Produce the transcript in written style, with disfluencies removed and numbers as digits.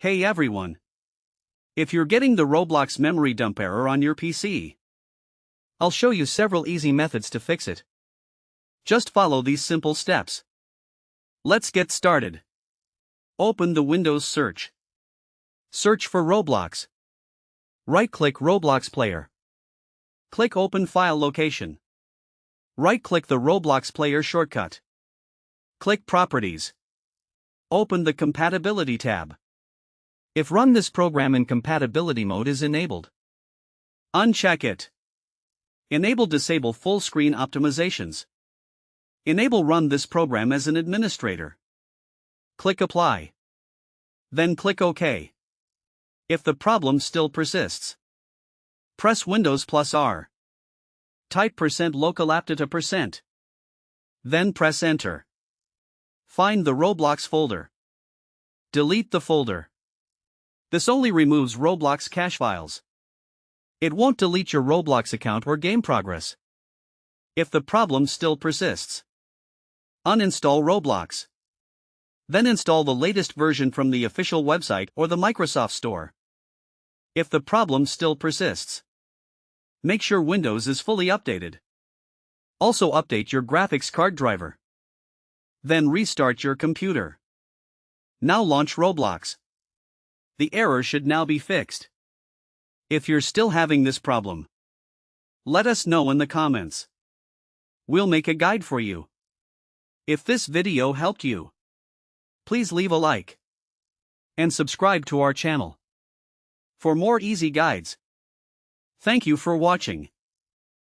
Hey everyone! If you're getting the Roblox Memory Dump error on your PC, I'll show you several easy methods to fix it. Just follow these simple steps. Let's get started. Open the Windows search. Search for Roblox. Right-click Roblox Player. Click Open File Location. Right-click the Roblox Player shortcut. Click Properties. Open the Compatibility tab. If Run this program in compatibility mode is enabled, uncheck it. Enable Disable Full Screen Optimizations. Enable Run this program as an administrator. Click Apply. Then click OK. If the problem still persists, press Windows plus R. Type %localaptita%. Then press Enter. Find the Roblox folder. Delete the folder. This only removes Roblox cache files. It won't delete your Roblox account or game progress. If the problem still persists, uninstall Roblox. Then install the latest version from the official website or the Microsoft Store. If the problem still persists, make sure Windows is fully updated. Also update your graphics card driver. Then restart your computer. Now launch Roblox. The error should now be fixed. If you're still having this problem, let us know in the comments. We'll make a guide for you. If this video helped you, please leave a like and subscribe to our channel for more easy guides. Thank you for watching.